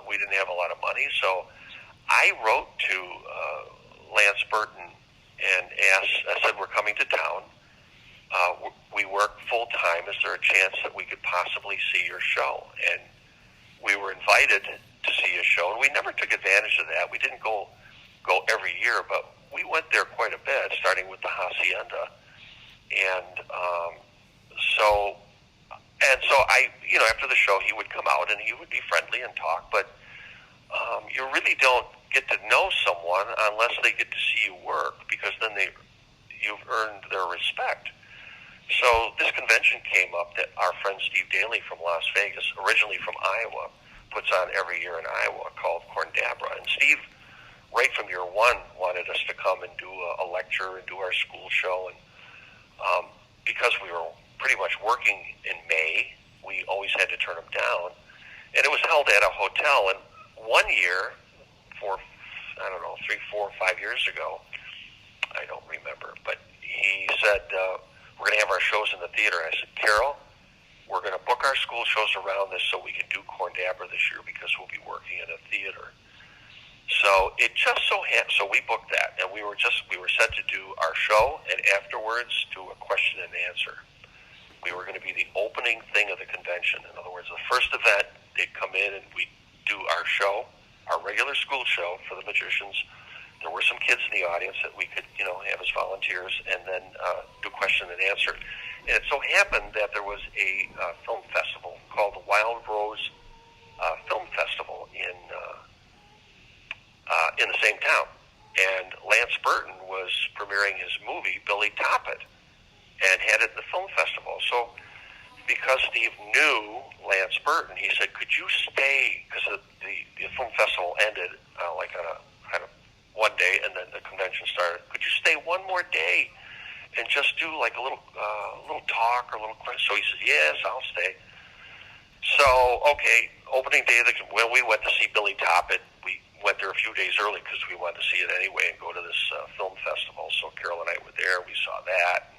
We didn't have a lot of money, so I wrote to Lance Burton and asked. I said, "We're coming to town. We work full time. Is there a chance that we could possibly see your show?" And we were invited to see a show, and we never took advantage of that. We didn't go every year, but we went there quite a bit, starting with the Hacienda. And so I, after the show, he would come out and he would be friendly and talk, but you really don't get to know someone unless they get to see you work, because then you've earned their respect. So this convention came up that our friend Steve Daly from Las Vegas, originally from Iowa, puts on every year in Iowa, called Corndabra. And Steve, right from year one, wanted us to come and do a lecture and do our school show. And because we were pretty much working in May, we always had to turn him down. And it was held at a hotel. And one year, 3, 4, 5 years ago, I don't remember, but he said, we're going to have our shows in the theater. I said, Carol, we're going to book our school shows around this so we can do Corndabra this year, because we'll be working in a theater. So it just so happened, so we booked that, and we were set to do our show, and afterwards do a question and answer. We were going to be the opening thing of the convention. In other words, the first event, they'd come in and we'd do our show, our regular school show for the magicians. There were some kids in the audience that we could, have as volunteers, and then do question and answer. And it so happened that there was a film festival called the Wild Rose Film Festival in the same town. And Lance Burton was premiering his movie, Billy Top It, and had it at the film festival. So because Steve knew Lance Burton, he said, could you stay, because the film festival ended like on a kind of one day, and then the convention started. Could you stay one more day and just do like a little talk or a little question? So he says, yes, I'll stay. So, okay, opening day, when we went to see Billy Top It, we went there a few days early because we wanted to see it anyway and go to this film festival. So Carol and I were there. We saw that.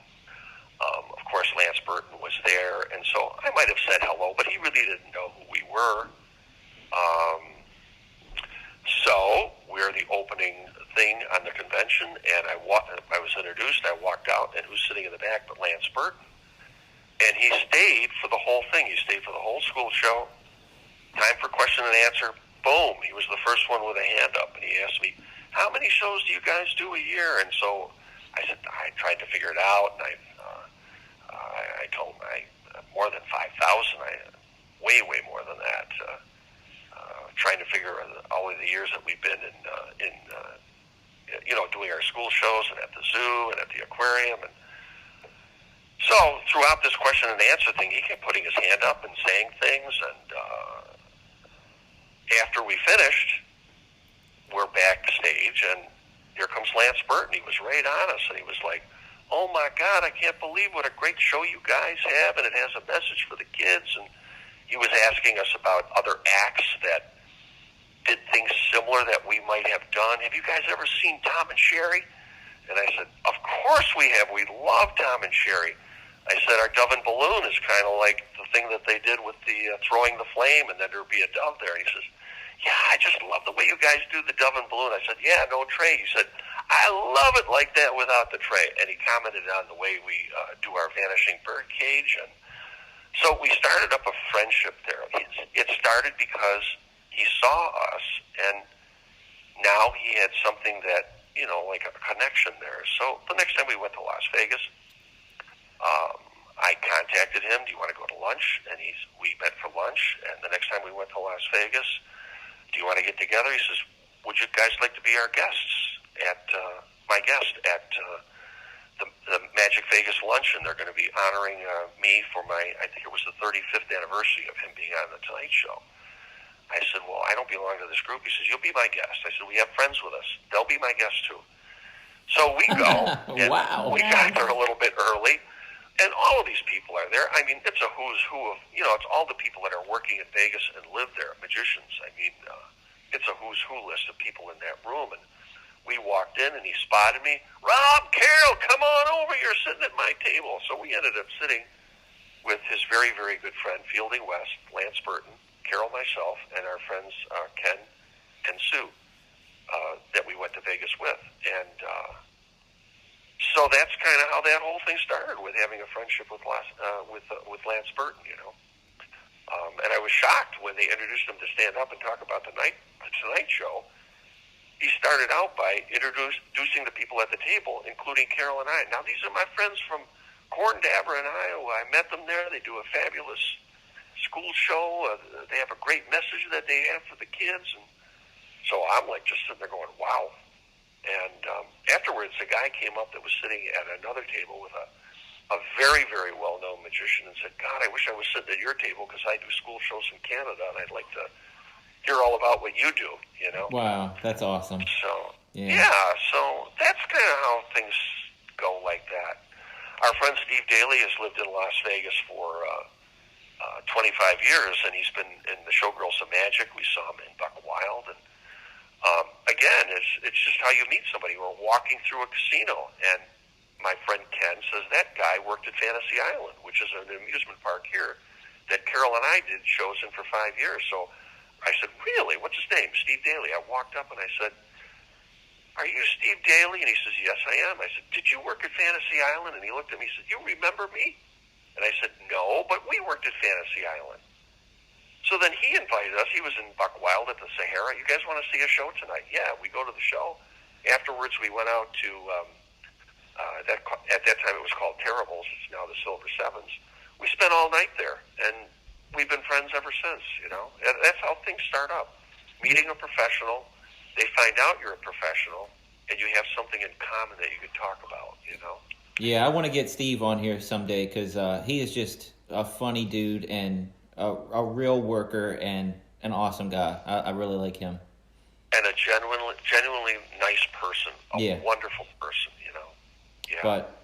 Of course, Lance Burton was there, and so I might have said hello, but he really didn't know who we were. So we're the opening thing on the convention, and I was introduced. I walked out, and who's sitting in the back but Lance Burton? And he stayed for the whole thing. He stayed for the whole school show. Time for question and answer. Boom! He was the first one with a hand up, and he asked me, "How many shows do you guys do a year?" And so I said, I tried to figure it out, and I told him more than 5,000. Way more than that. Trying to figure all of the years that we've been in doing our school shows and at the zoo and at the aquarium. And so throughout this question and answer thing, he kept putting his hand up and saying things. And after we finished, we're backstage, and here comes Lance Burton. He was right on us, and he was like, "Oh my God, I can't believe what a great show you guys have, and it has a message for the kids." And he was asking us about other acts that did things similar that we might have done. Have you guys ever seen Tom and Sherry? And I said, of course we have. We love Tom and Sherry. I said, our dove and balloon is kind of like the thing that they did with the throwing the flame, and then there'd be a dove there. And he says, yeah, I just love the way you guys do the dove and balloon. I said, yeah, no tray. He said, I love it like that without the tray. And he commented on the way we do our vanishing bird cage. And so we started up a friendship there. It started because he saw us, and now he had something that like a connection there. So the next time we went to Las Vegas, I contacted him. Do you want to go to lunch? And we met for lunch. And the next time we went to Las Vegas, do you want to get together? He says, would you guys like to be our guests at my guest at the Magic Vegas luncheon? They're going to be honoring me for I think it was the 35th anniversary of him being on the Tonight Show. I said, well, I don't belong to this group. He says, you'll be my guest. I said, we have friends with us. They'll be my guests too. So we go. And Wow. We got there a little bit early. And all of these people are there. I mean, it's a who's who of, it's all the people that are working in Vegas and live there, magicians. I mean, it's a who's who list of people in that room. And we walked in and he spotted me. Rob, Carol, come on over. You're sitting at my table. So we ended up sitting with his very, very good friend, Fielding West, Lance Burton, Carol, myself, and our friends Ken and Sue that we went to Vegas with. And so that's kind of how that whole thing started, with having a friendship with Lance Burton, And I was shocked when they introduced him to stand up and talk about the Tonight Show. He started out by introducing the people at the table, including Carol and I. Now, these are my friends from Corndabra in Iowa. I met them there. They do a fabulous school show. They have a great message that they have for the kids. And so I'm like just sitting there going, wow. And afterwards, a guy came up that was sitting at another table with a very, very well-known magician and said, God, I wish I was sitting at your table because I do school shows in Canada and I'd like to hear all about what you do, Wow, that's awesome. So, Yeah. So that's kind of how things go like that. Our friend Steve Daly has lived in Las Vegas for 25 years, and he's been in the Showgirls of Magic. We saw him in Buck Wild, and again, it's just how you meet somebody. We're walking through a casino, and my friend Ken says that guy worked at Fantasy Island, which is an amusement park here that Carol and I did shows in for 5 years. So I said, really? What's his name? Steve Daly. I walked up and I said, are you Steve Daly? And he says, yes, I am. I said, did you work at Fantasy Island? And he looked at me and said, you remember me? And I said, no, but we worked at Fantasy Island. So then he invited us. He was in Buck Wild at the Sahara. You guys want to see a show tonight? Yeah, we go to the show. Afterwards, we went out to, at that time it was called Terribles. It's now the Silver Sevens. We spent all night there, and we've been friends ever since, And that's how things start up. Meeting a professional, they find out you're a professional, and you have something in common that you can talk about, Yeah, I want to get Steve on here someday because he is just a funny dude and a real worker and an awesome guy. I really like him. And a genuinely nice person. A wonderful person, Yeah. But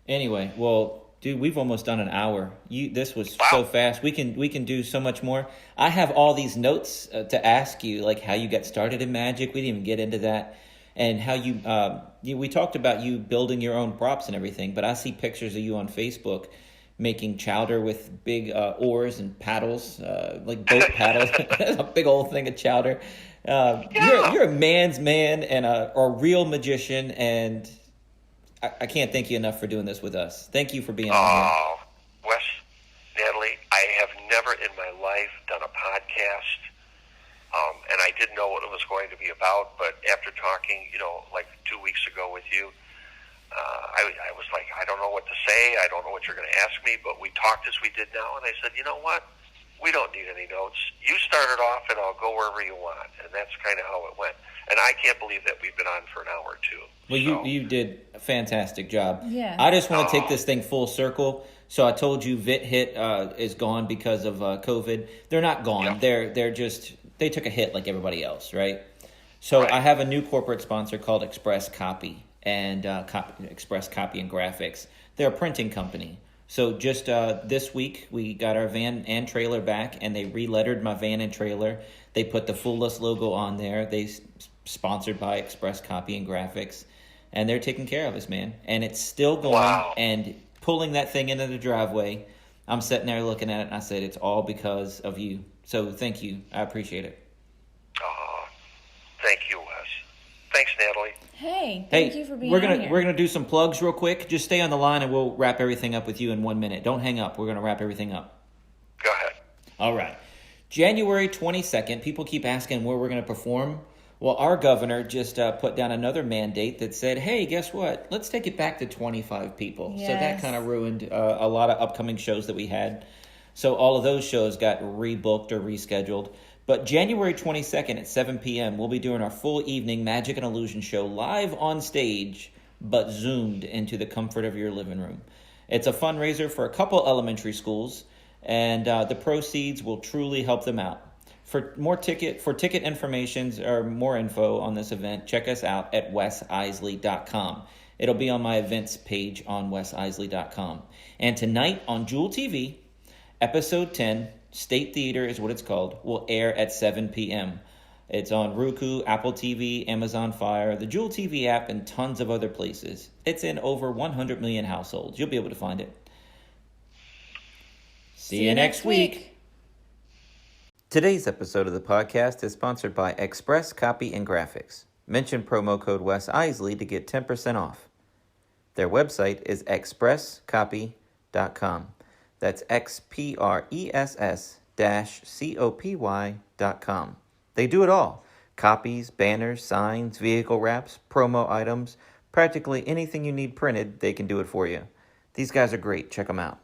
anyway, well, dude, we've almost done an hour. This was so fast. We can do so much more. I have all these notes to ask you, like how you got started in magic. We didn't even get into that. And how we talked about you building your own props and everything, but I see pictures of you on Facebook making chowder with big oars and paddles, like boat paddles, a big old thing of chowder. You're a man's man and a real magician, and I can't thank you enough for doing this with us. Thank you for being on here. Oh, Wes, Natalie, I have never in my life done a podcast. And I didn't know what it was going to be about, but after talking, like 2 weeks ago with you, I was like, I don't know what to say. I don't know what you're going to ask me, but we talked as we did now, and I said, you know what? We don't need any notes. You start it off, and I'll go wherever you want, and that's kind of how it went. And I can't believe that we've been on for an hour or two. Well, you did a fantastic job. Yeah. I just want to take this thing full circle. So I told you VitHit is gone because of COVID. They're not gone. Yep. They're just... They took a hit like everybody else, right? So I have a new corporate sponsor called Express Copy and Express Copy and Graphics. They're a printing company. So just this week, we got our van and trailer back, and they re-lettered my van and trailer. They put the Fool Us logo on there. They sponsored by Express Copy and Graphics, and they're taking care of us, man. And it's still going. Wow. And pulling that thing into the driveway, I'm sitting there looking at it, and I said, it's all because of you. So thank you. I appreciate it. Thank you, Wes. Thanks, Natalie. Hey, thank you for being on here. We're gonna do some plugs real quick. Just stay on the line, and we'll wrap everything up with you in 1 minute. Don't hang up. We're gonna wrap everything up. Go ahead. All right. January 22nd. People keep asking where we're gonna perform. Well, our governor just put down another mandate that said, hey, guess what? Let's take it back to 25 people. So that Yes. kind of ruined a lot of upcoming shows that we had. So all of those shows got rebooked or rescheduled. But January 22nd at 7 p.m., we'll be doing our full evening Magic and Illusion show live on stage, but zoomed into the comfort of your living room. It's a fundraiser for a couple elementary schools, and the proceeds will truly help them out. For ticket information or more info on this event, check us out at wesisley.com. It'll be on my events page on wesisley.com. And tonight on Jewel TV, episode 10, State Theater is what it's called, will air at 7 p.m. It's on Roku, Apple TV, Amazon Fire, the Jewel TV app, and tons of other places. It's in over 100 million households. You'll be able to find it. See you next week. Today's episode of the podcast is sponsored by Express Copy and Graphics. Mention promo code Wes Iseli to get 10% off. Their website is expresscopy.com. That's XPRESS-COPY.com. They do it all. Copies, banners, signs, vehicle wraps, promo items, practically anything you need printed, they can do it for you. These guys are great. Check them out.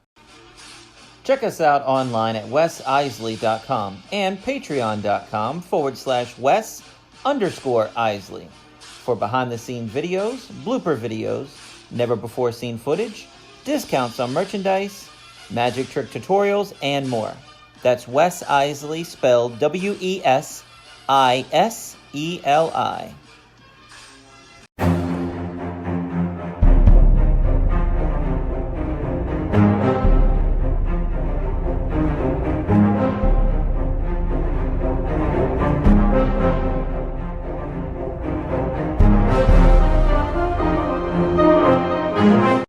Check us out online at wesisley.com and patreon.com/Wes_Iseli for behind-the-scenes videos, blooper videos, never-before-seen footage, discounts on merchandise, magic trick tutorials, and more. That's Wes Iseli, spelled WESISELI.